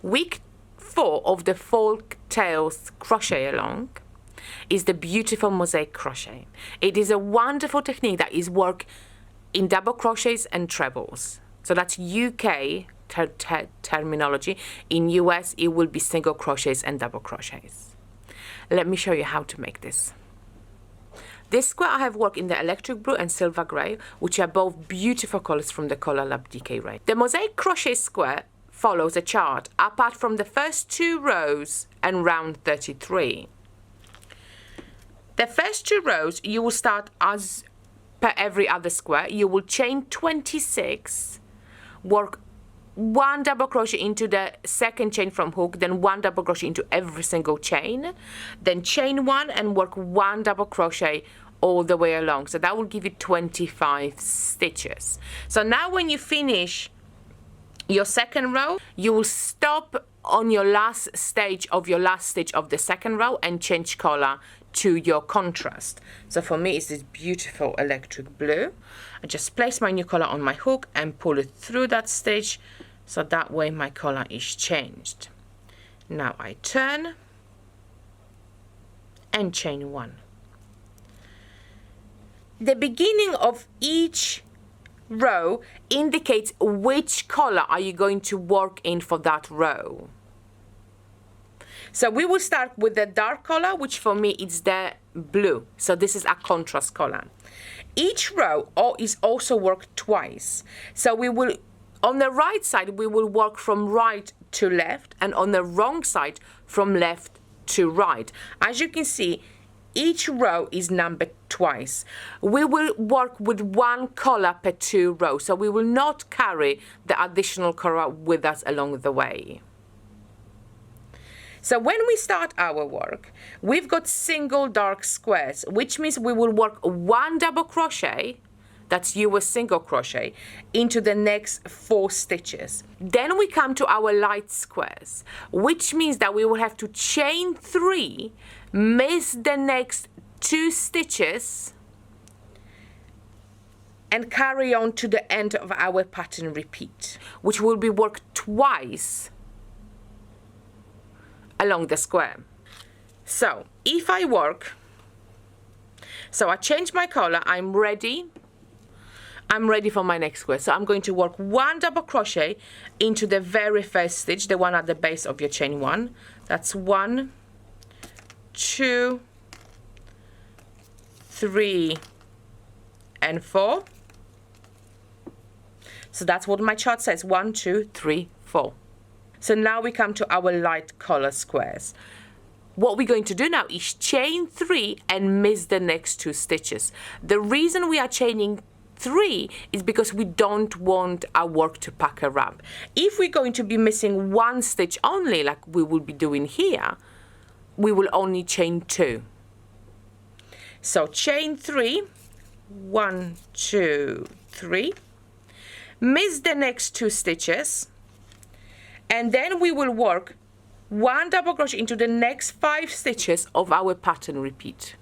Week 4 of the folk tales crochet along is the beautiful mosaic crochet. It is a wonderful technique that is worked in double crochets and trebles. So that's UK terminology. In US, it will be single crochets and double crochets. Let me show you how to make this. This square I have worked in the electric blue and silver grey, which are both beautiful colors from the ColourLab DK range. The mosaic crochet square follows a chart apart from the first 2 rows and round 33. The first 2 rows you will start as per every other square. You will chain 26, work 1 double crochet into the second chain from hook, then 1 double crochet into every single chain, then chain 1 and work 1 double crochet all the way along. So that will give you 25 stitches. So now when you finish your second row, you will stop on your last stage of your last stitch of the second row and change color to your contrast. So for me it's this beautiful electric blue. I just place my new color on my hook and pull it through that stitch, so that way my color is changed. Now I turn and chain 1. The beginning of each row indicates which color are you going to work in for that row. So we will start with the dark color, which for me is the blue. So this is a contrast color. Each row is also worked twice. So we will, on the right side, we will work from right to left, and on the wrong side, from left to right. As you can see, each row is numbered twice. We will work with 1 color per 2 rows, so we will not carry the additional color with us along the way. So when we start our work, we've got single dark squares, which means we will work 1 double crochet, that's your single crochet, into the next 4 stitches. Then we come to our light squares, which means that we will have to chain 3, miss the next 2 stitches, and carry on to the end of our pattern repeat, which will be worked twice along the square. So if I work, so I change my color, I'm ready for my next square. So I'm going to work 1 double crochet into the very first stitch, the one at the base of your chain 1. That's 1, 2, 3, and 4. So that's what my chart says, 1, 2, 3, 4. So now we come to our light color squares. What we're going to do now is chain 3 and miss the next 2 stitches. The reason we are chaining 3 is because we don't want our work to pucker up. If we're going to be missing 1 stitch only, like we will be doing here, we will only chain 2. So chain 3, 1, 2, 3, miss the next 2 stitches, and then we will work 1 double crochet into the next 5 stitches of our pattern repeat.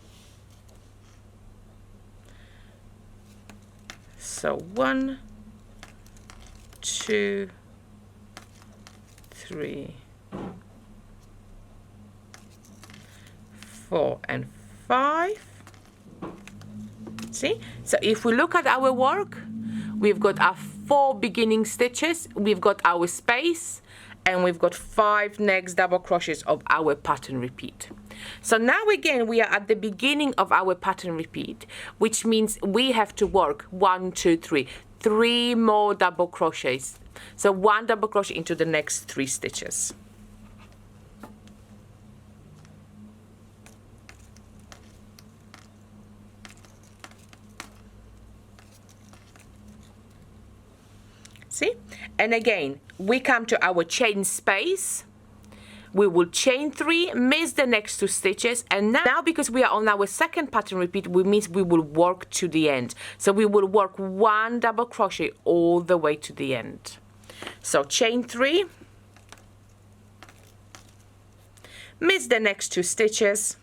So 1, 2, 3, 4, and 5. See? So if we look at our work, we've got our 4 beginning stitches, we've got our space, and we've got 5 next double crochets of our pattern repeat. So now again we are at the beginning of our pattern repeat, which means we have to work 1, 2, 3 more double crochets. So 1 double crochet into the next 3 stitches. See? And again, we come to our chain space. We will chain 3, miss the next 2 stitches, and now because we are on our second pattern repeat, we means we will work to the end. So we will work 1 double crochet all the way to the end. So chain 3, miss the next 2 stitches,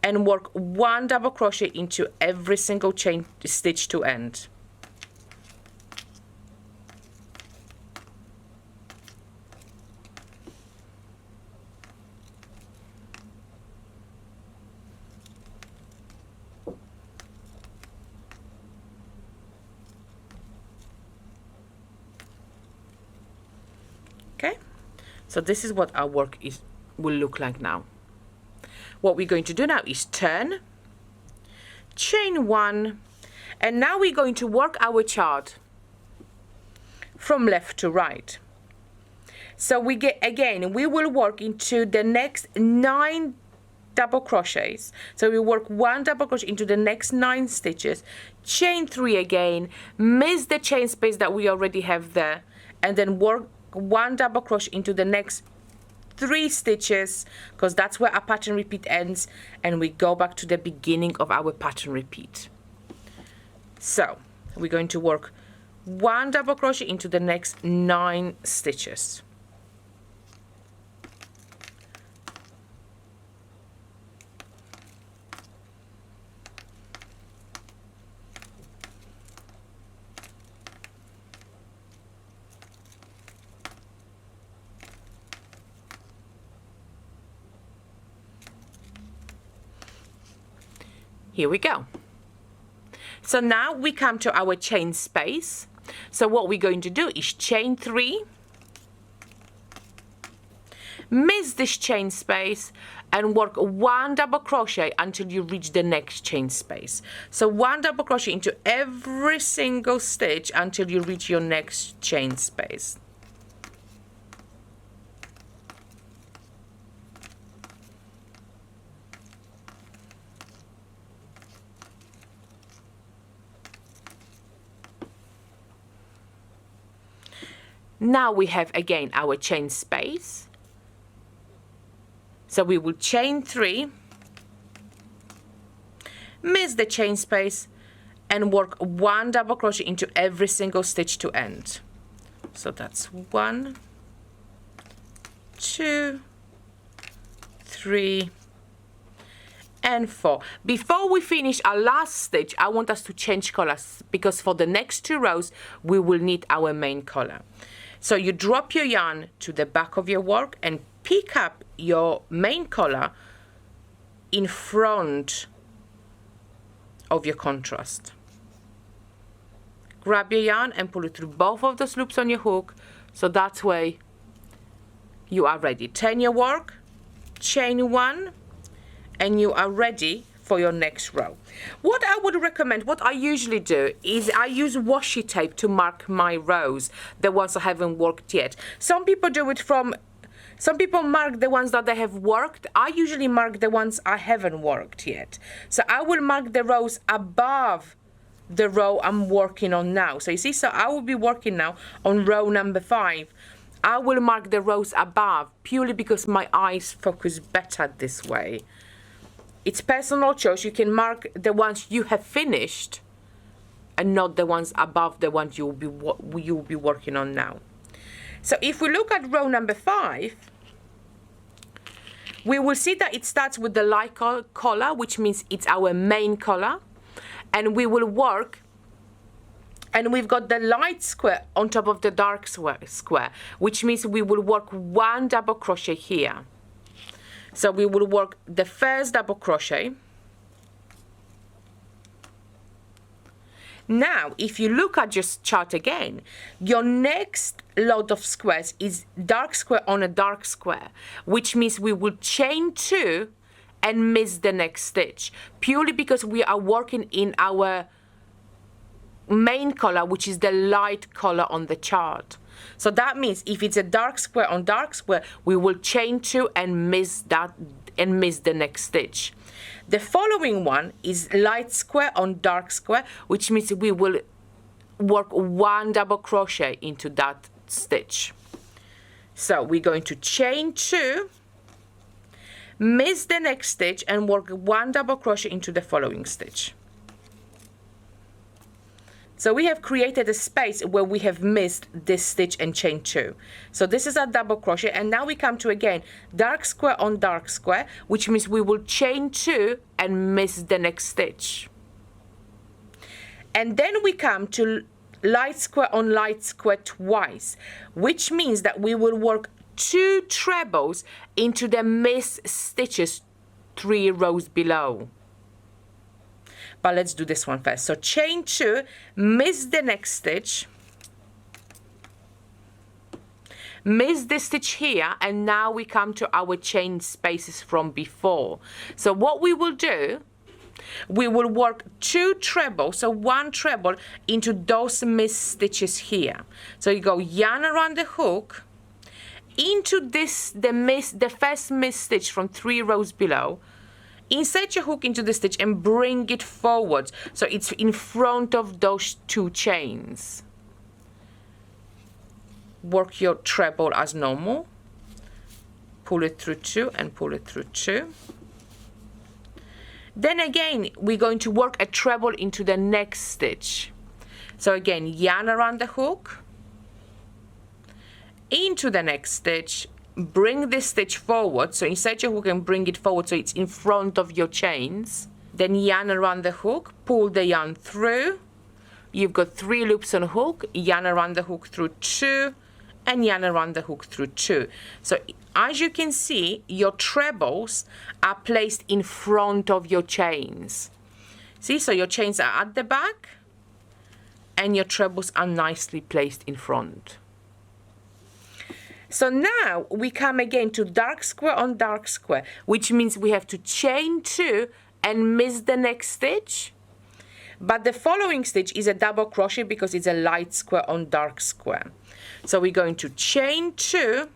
and work 1 double crochet into every single chain stitch to end. Okay, so this is what our work will look like now. What we're going to do now is turn, chain 1, and now we're going to work our chart from left to right. So we will work into the next 9 double crochets. So we work 1 double crochet into the next 9 stitches, chain 3 again, miss the chain space that we already have there, and then work 1 double crochet into the next 3 stitches, because that's where our pattern repeat ends, and we go back to the beginning of our pattern repeat. So we're going to work 1 double crochet into the next 9 stitches. Here we go. So now we come to our chain space. So what we're going to do is chain 3, miss this chain space, and work 1 double crochet until you reach the next chain space. So 1 double crochet into every single stitch until you reach your next chain space. Now we have again our chain space. So we will chain 3, miss the chain space, and work 1 double crochet into every single stitch to end. So that's 1, 2, 3, and 4. Before we finish our last stitch, I want us to change colors, because for the next 2 rows we will need our main color. So you drop your yarn to the back of your work and pick up your main color in front of your contrast. Grab your yarn and pull it through both of those loops on your hook, so that way you are ready. Turn your work, chain 1, and you are ready for your next row. What I would recommend, what I usually do, is I use washi tape to mark my rows, the ones I haven't worked yet. Some people mark the ones that they have worked. I usually mark the ones I haven't worked yet. So I will mark the rows above the row I'm working on now. So you see, so I will be working now on row number 5. I will mark the rows above purely because my eyes focus better this way. It's personal choice. You can mark the ones you have finished and not the ones above the ones you'll be working on now. So if we look at row number 5, we will see that it starts with the light color, which means it's our main color, and we will work, and we've got the light square on top of the dark square, which means we will work 1 double crochet here. So we will work the first double crochet. Now, if you look at your chart again, your next load of squares is dark square on a dark square, which means we will chain 2 and miss the next stitch, purely because we are working in our main color, which is the light color on the chart. So that means if it's a dark square on dark square, we will chain 2 and miss that and miss the next stitch. The following one is light square on dark square, which means we will work 1 double crochet into that stitch. So we're going to chain 2, miss the next stitch, and work 1 double crochet into the following stitch. So we have created a space where we have missed this stitch and chain 2. So this is a double crochet, and now we come to again dark square on dark square, which means we will chain 2 and miss the next stitch. And then we come to light square on light square twice, which means that we will work 2 trebles into the missed stitches 3 rows below. But let's do this one first. So chain 2, miss the next stitch, Miss this stitch here, and now we come to our chain spaces from before. So what we will do, we will work 2 trebles, so 1 treble into those missed stitches here. So you go yarn around the hook into this, the first missed stitch from 3 rows below. Insert your hook into the stitch and bring it forward so it's in front of those 2 chains. Work your treble as normal. Pull it through 2 and pull it through 2. Then again, we're going to work a treble into the next stitch. So again, yarn around the hook, into the next stitch, bring this stitch forward, so insert your hook and bring it forward so it's in front of your chains. Then yarn around the hook, pull the yarn through. You've got 3 loops on a hook, yarn around the hook through 2, and yarn around the hook through 2. So as you can see, your trebles are placed in front of your chains. See, so your chains are at the back and your trebles are nicely placed in front. So now we come again to dark square on dark square, which means we have to chain 2 and miss the next stitch. But the following stitch is a double crochet because it's a light square on dark square. So we're going to chain 2.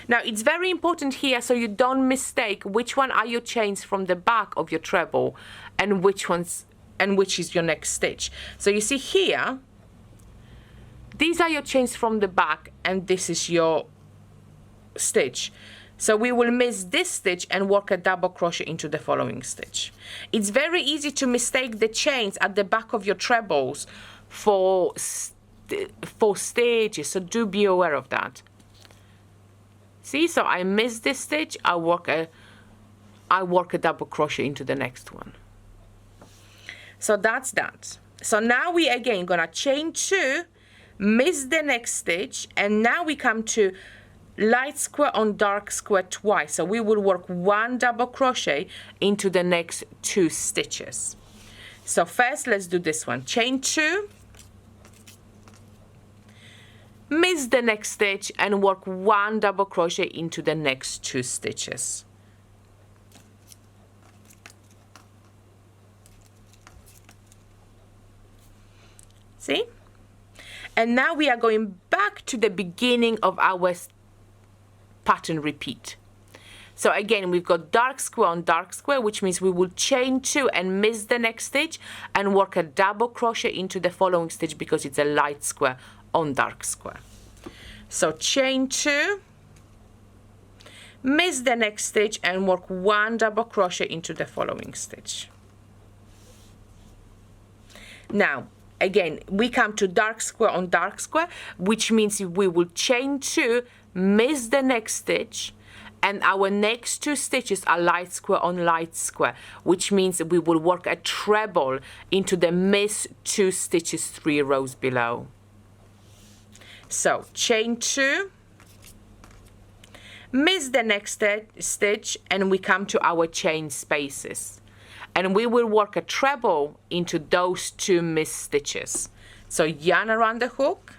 Now it's very important here so you don't mistake which one are your chains from the back of your treble and which is your next stitch. So you see here, these are your chains from the back and this is your stitch. So we will miss this stitch and work a double crochet into the following stitch. It's very easy to mistake the chains at the back of your trebles for stages, so do be aware of that. See, so I miss this stitch, I work a double crochet into the next one. So that's that. So now we again gonna chain 2, miss the next stitch, and now we come to light square on dark square twice. So we will work 1 double crochet into the next 2 stitches. So first let's do this one. Chain 2, miss the next stitch and work 1 double crochet into the next 2 stitches. See? And now we are going back to the beginning of our pattern repeat. So again, we've got dark square on dark square, which means we will chain 2 and miss the next stitch and work a double crochet into the following stitch because it's a light square on dark square. So chain 2, miss the next stitch and work 1 double crochet into the following stitch. Now again, we come to dark square on dark square, which means we will chain 2, miss the next stitch, and our next 2 stitches are light square on light square, which means we will work a treble into the missed 2 stitches 3 rows below. So chain 2, miss the next stitch, and we come to our chain spaces. And we will work a treble into those 2 missed stitches. So yarn around the hook,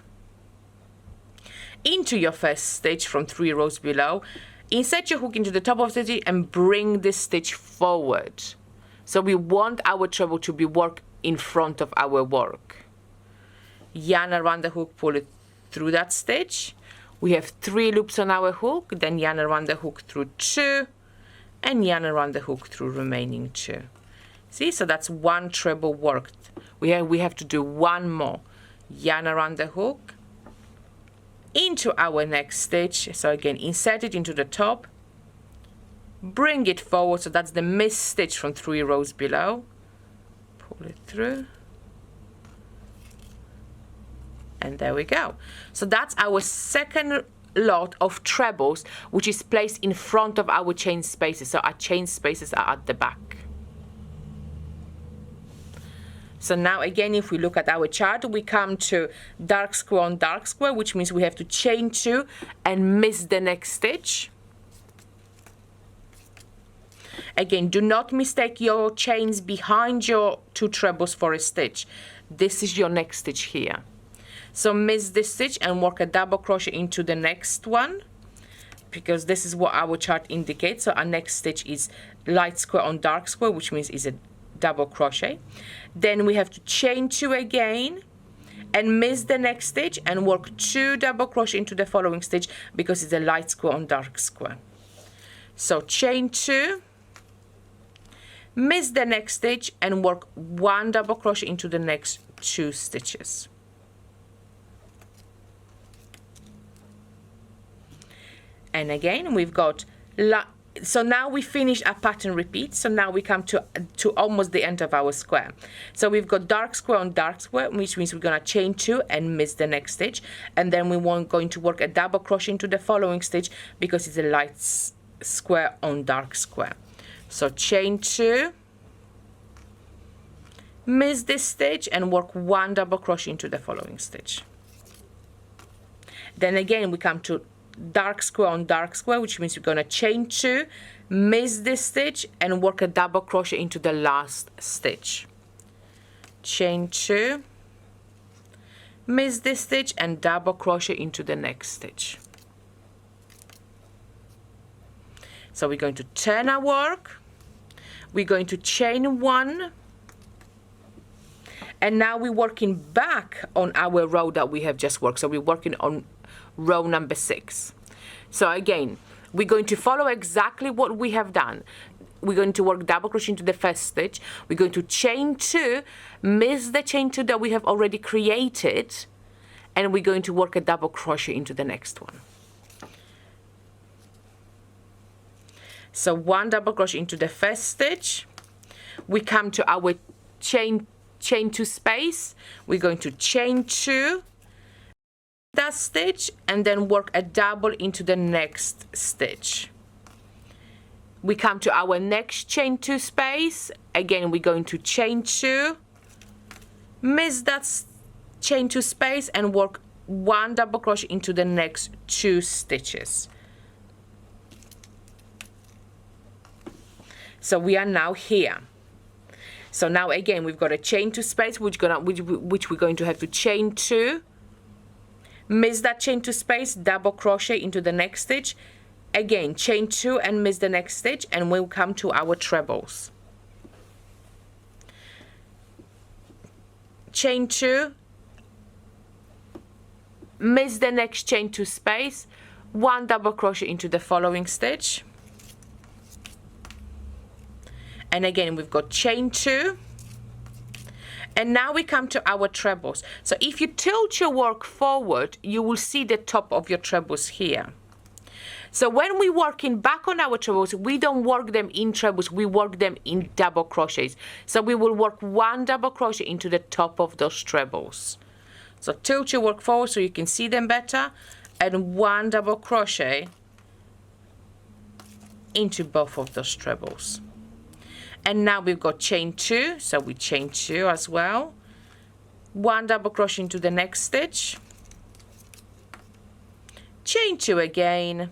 into your first stitch from 3 rows below, insert your hook into the top of the stitch and bring this stitch forward. So we want our treble to be worked in front of our work. Yarn around the hook, pull it through that stitch. We have 3 loops on our hook, then yarn around the hook through 2 and yarn around the hook through remaining 2. See, so that's 1 treble worked. We have to do 1 more. Yarn around the hook, into our next stitch. So again, insert it into the top, bring it forward, so that's the missed stitch from 3 rows below. Pull it through. And there we go. So that's our second lot of trebles, which is placed in front of our chain spaces. So our chain spaces are at the back. So now again, if we look at our chart, we come to dark square on dark square, which means we have to chain 2 and miss the next stitch. Again, do not mistake your chains behind your 2 trebles for a stitch. This is your next stitch here. So miss this stitch and work a double crochet into the next one, because this is what our chart indicates. So our next stitch is light square on dark square, which means it's a double crochet. Then we have to chain 2 again and miss the next stitch and work 2 double crochet into the following stitch, because it's a light square on dark square. So chain 2, miss the next stitch and work 1 double crochet into the next 2 stitches. And again we've got, so now we finish our pattern repeat. So now we come to almost the end of our square. So we've got dark square on dark square, which means we're going to chain 2 and miss the next stitch, and then we want going to work a double crochet into the following stitch, because it's a light square on dark square. So chain 2, miss this stitch and work 1 double crochet into the following stitch. Then again we come to dark square on dark square, which means we're going to chain 2, miss this stitch and work a double crochet into the last stitch. Chain 2, miss this stitch and double crochet into the next stitch. So we're going to turn our work, we're going to chain 1, and now we're working back on our row that we have just worked. So we're working on row number 6. So again, we're going to follow exactly what we have done. We're going to work double crochet into the first stitch. We're going to chain 2, miss the chain 2 that we have already created, and we're going to work a double crochet into the next one. So 1 double crochet into the first stitch. We come to our chain 2 space. We're going to chain 2, that stitch, and then work a double into the next stitch. We come to our next chain 2 space. Again we're going to chain 2, miss that chain 2 space and work 1 double crochet into the next 2 stitches. So we are now here. So now again we've got a chain 2 space, which we're going to have to chain 2, miss that chain 2 space, double crochet into the next stitch, again chain 2 and miss the next stitch, and we'll come to our trebles. Chain 2, miss the next chain 2 space, 1 double crochet into the following stitch, and again we've got chain 2. And now we come to our trebles. So if you tilt your work forward, you will see the top of your trebles here. So when we're working back on our trebles, we don't work them in trebles, we work them in double crochets. So we will work 1 double crochet into the top of those trebles. So tilt your work forward so you can see them better, and 1 double crochet into both of those trebles. And now we've got chain 2, so we chain 2 as well, 1 double crochet into the next stitch, chain 2 again,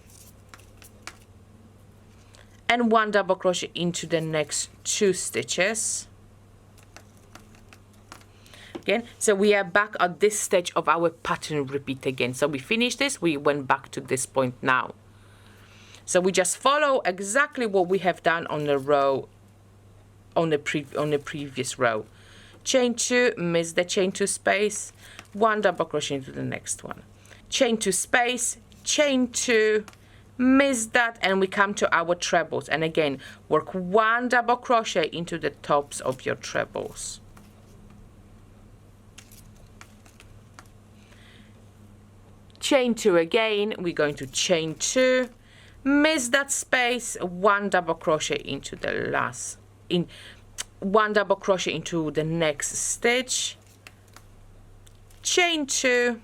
and 1 double crochet into the next 2 stitches. Again, so we are back at this stage of our pattern repeat again. So we finished this, we went back to this point now. So we just follow exactly what we have done on the row, on the previous row. Chain 2, miss the chain 2 space, 1 double crochet into the next one. Chain 2 space, chain 2, miss that, and we come to our trebles, and again work 1 double crochet into the tops of your trebles. Chain 2 again, we're going to chain 2, miss that space, 1 double crochet into the last, 1 double crochet into the next stitch, chain 2,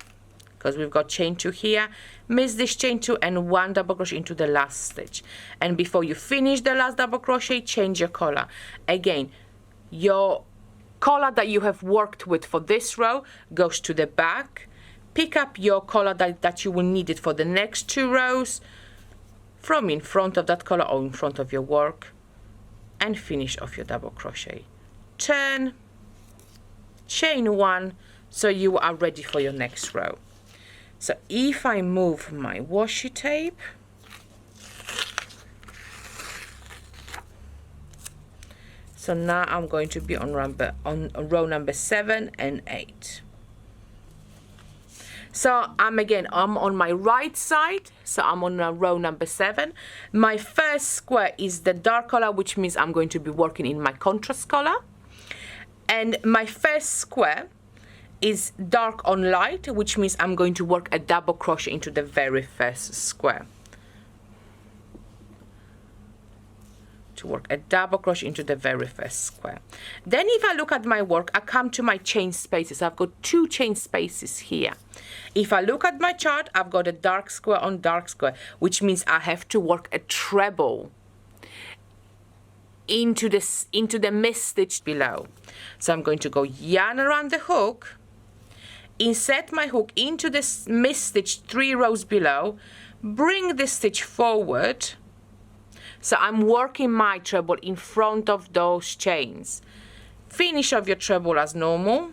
because we've got chain 2 here, miss this chain 2 and 1 double crochet into the last stitch. And before you finish the last double crochet, change your color. Again, your color that you have worked with for this row goes to the back. Pick up your color that you will need it for the next 2 rows from in front of that color or in front of your work, and finish off your double crochet. Turn, chain 1, so you are ready for your next row. So if I move my washi tape, so now I'm going to be on row number 7 and 8. So I'm on my right side, so I'm on row number 7. My first square is the dark color, which means I'm going to be working in my contrast color. And my first square is dark on light, which means I'm going to work a double crochet into the very first square. To work a double crochet into the very first square. Then if I look at my work, I come to my chain spaces. I've got 2 chain spaces here. If I look at my chart, I've got a dark square on dark square, which means I have to work a treble into the missed stitch below. So I'm going to go yarn around the hook, insert my hook into this missed stitch 3 rows below, bring the stitch forward. So I'm working my treble in front of those chains. Finish off your treble as normal.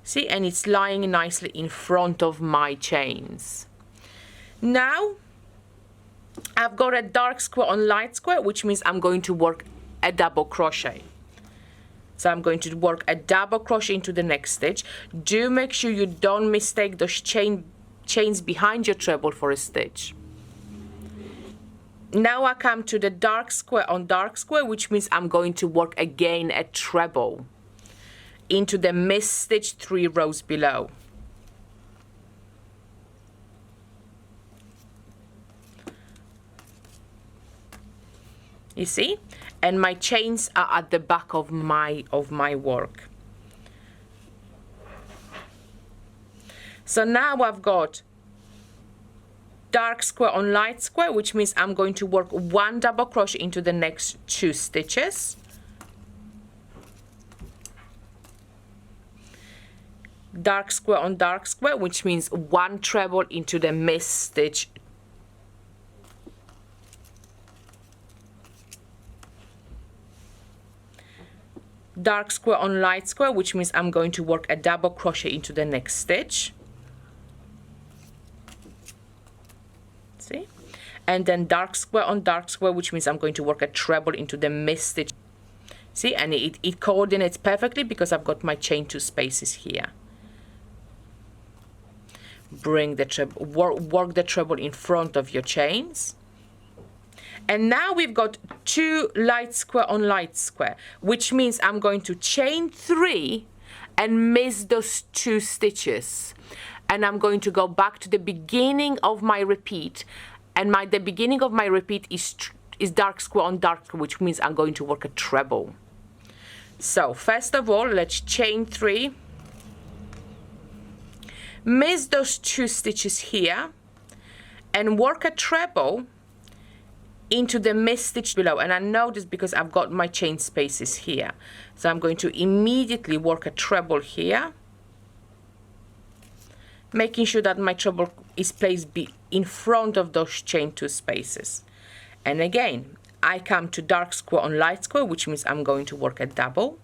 See, and it's lying nicely in front of my chains. Now I've got a dark square on light square, which means I'm going to work a double crochet. So I'm going to work a double crochet into the next stitch. Do make sure you don't mistake those chains behind your treble for a stitch. Now I come to the dark square on dark square, which means I'm going to work again a treble into the missed stitch 3 rows below. You see? And my chains are at the back of my work. So now I've got dark square on light square, which means I'm going to work 1 double crochet into the next 2 stitches. Dark square on dark square, which means 1 treble into the missed stitch. Dark square on light square, which means I'm going to work a double crochet into the next stitch. See? And then dark square on dark square, which means I'm going to work a treble into the missed stitch. See, and it coordinates perfectly because I've got my chain 2 spaces here. Bring the treble, work the treble in front of your chains. And now we've got 2 light square on light square, which means I'm going to chain 3 and miss those 2 stitches. And I'm going to go back to the beginning of my repeat. And the beginning of my repeat is dark square on dark square, which means I'm going to work a treble. So first of all, let's chain 3. Miss those 2 stitches here and work a treble into the missed stitch below. And I know this because I've got my chain spaces here. So I'm going to immediately work a treble here, making sure that my treble is placed in front of those chain 2 spaces. And again, I come to dark square on light square, which means I'm going to work a double.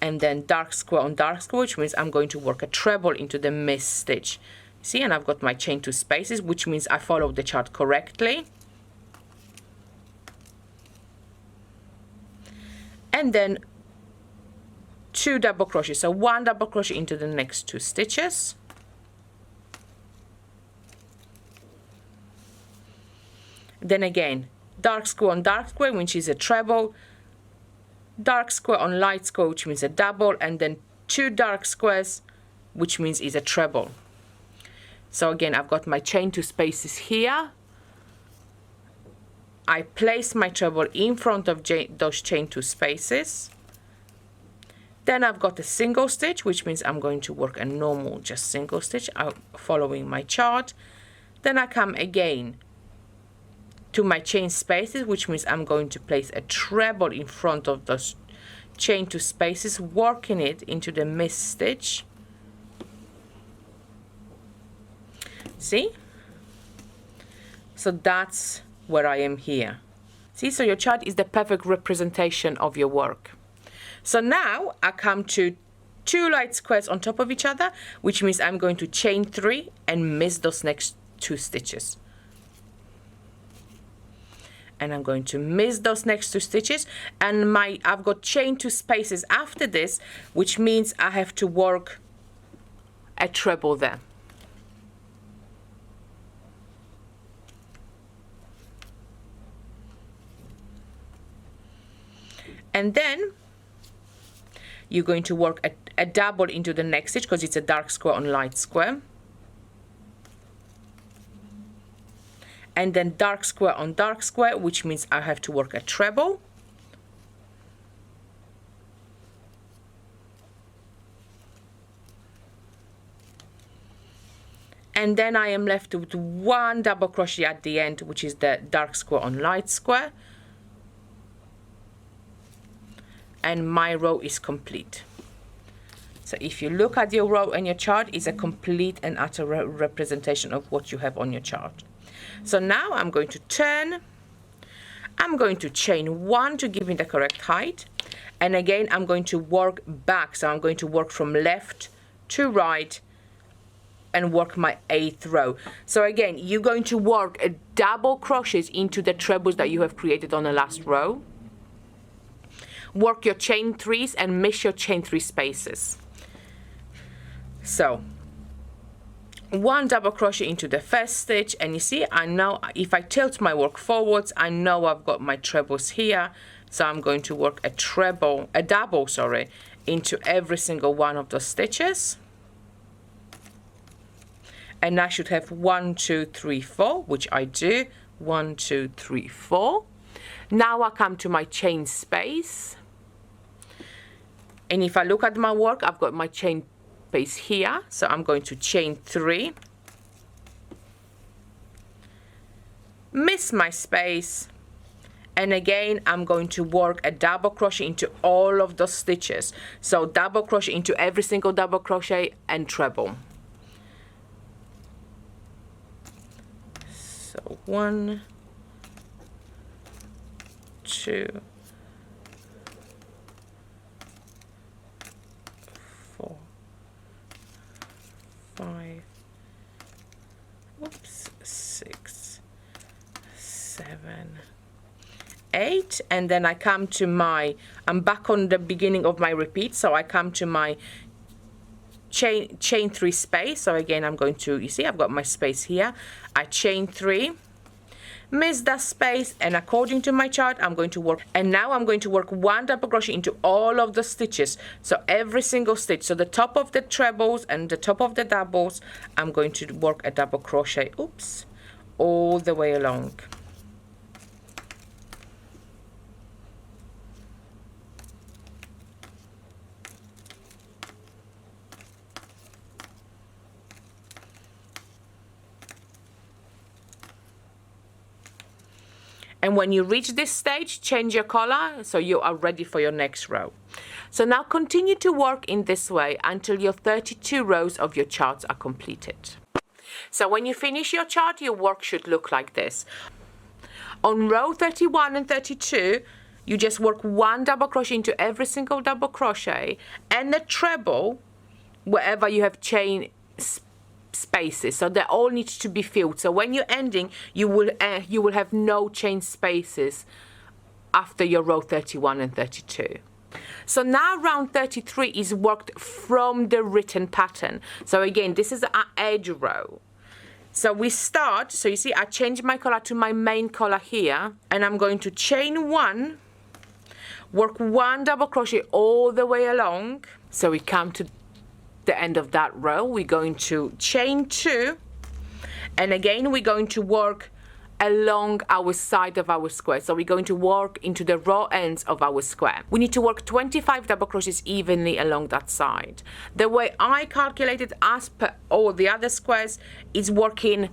And then dark square on dark square, which means I'm going to work a treble into the missed stitch. See, and I've got my chain 2 spaces, which means I followed the chart correctly. And then 2 double crochets, so 1 double crochet into the next 2 stitches. Then again, dark square on dark square, which is a treble, dark square on light square, which means a double, and then 2 dark squares, which means is a treble. So again, I've got my chain 2 spaces here. I place my treble in front of those chain 2 spaces. Then I've got a single stitch, which means I'm going to work a normal just single stitch following my chart. Then I come again to my chain spaces, which means I'm going to place a treble in front of those chain 2 spaces, working it into the missed stitch. See? So that's where I am here. See, so your chart is the perfect representation of your work. So now I come to 2 light squares on top of each other, which means I'm going to chain 3 and miss those next 2 stitches. And I'm going to miss those next 2 stitches, and I've got chain 2 spaces after this, which means I have to work a treble there. And then you're going to work a double into the next stitch because it's a dark square on light square. And then dark square on dark square, which means I have to work a treble. And then I am left with 1 double crochet at the end, which is the dark square on light square. And my row is complete. So if you look at your row and your chart, it's a complete and utter representation of what you have on your chart. So now I'm going to turn. I'm going to chain 1 to give me the correct height. And again, I'm going to work back. So I'm going to work from left to right and work my 8th row. So again, you're going to work a double crochets into the trebles that you have created on the last row. Work your chain 3s and miss your chain 3 spaces. So 1 double crochet into the first stitch, and you see, I know if I tilt my work forwards, I know I've got my trebles here. So I'm going to work a double, into every single one of those stitches. And I should have 1, 2, 3, 4, which I do. 1, 2, 3, 4. Now I come to my chain space. And if I look at my work, I've got my chain space here. So I'm going to chain 3. Miss my space. And again, I'm going to work a double crochet into all of those stitches. So double crochet into every single double crochet and treble. So 1, 2, 4, 5, 6, 7, 8, and then I come to I'm back on the beginning of my repeat, so I come to my chain 3 space. So again, I'm going to, you see, I've got my space here. I chain 3, miss that space, and according to my chart, I'm going to work, and now I'm going to work 1 double crochet into all of the stitches. So every single stitch, so the top of the trebles and the top of the doubles, I'm going to work a double crochet, all the way along. And when you reach this stage, change your color so you are ready for your next row. So now continue to work in this way until your 32 rows of your charts are completed. So when you finish your chart, your work should look like this. On row 31 and 32, you just work 1 double crochet into every single double crochet and the treble wherever you have chain spaces, so they all need to be filled. So when you're ending, you will have no chain spaces after your row 31 and 32. So now round 33 is worked from the written pattern. So again, this is our edge row. So we start, so you see I changed my color to my main color here, and I'm going to chain 1, work 1 double crochet all the way along. So we come to the end of that row, we're going to chain 2, and again we're going to work along our side of our square. So we're going to work into the raw ends of our square. We need to work 25 double crochets evenly along that side. The way I calculated as per all the other squares is working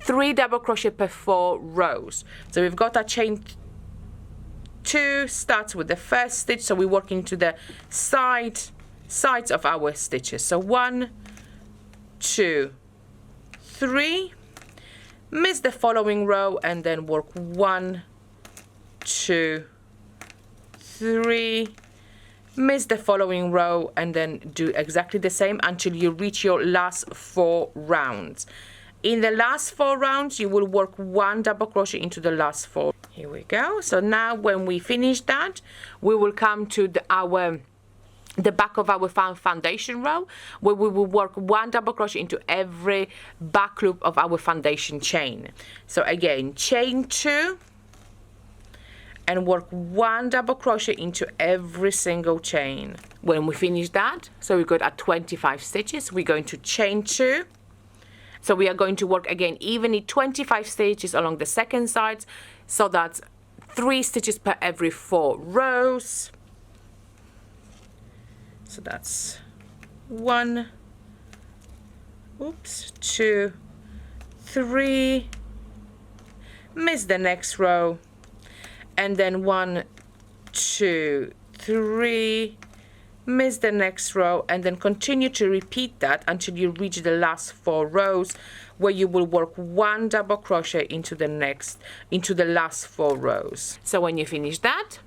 3 double crochet per 4 rows. So we've got our chain 2 starts with the first stitch, so we work into the sides of our stitches. So 1, 2, 3, miss the following row and then work 1, 2, 3, miss the following row, and then do exactly the same until you reach your last 4 rounds. In the last 4 rounds, you will work 1 double crochet into the last 4. Here we go. So now when we finish that, we will come to the back of our foundation row, where we will work 1 double crochet into every back loop of our foundation chain. So again, chain 2 and work 1 double crochet into every single chain. When we finish that, so we got at 25 stitches, we're going to chain 2. So we are going to work again evenly 25 stitches along the second side, so that's 3 stitches per every 4 rows. So that's 1, 2, 3, miss the next row, and then 1, 2, 3, miss the next row, and then continue to repeat that until you reach the last 4 rows, where you will work 1 double crochet into the last 4 rows. So when you finish that,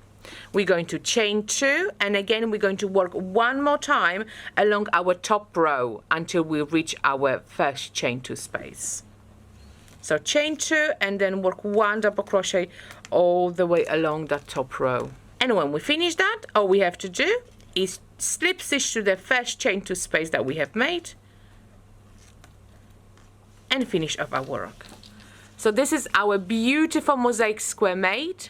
we're going to chain 2, and again we're going to work 1 more time along our top row until we reach our first chain 2 space. So chain 2 and then work 1 double crochet all the way along that top row. And when we finish that, all we have to do is slip stitch to the first chain 2 space that we have made and finish off our work. So this is our beautiful mosaic square made.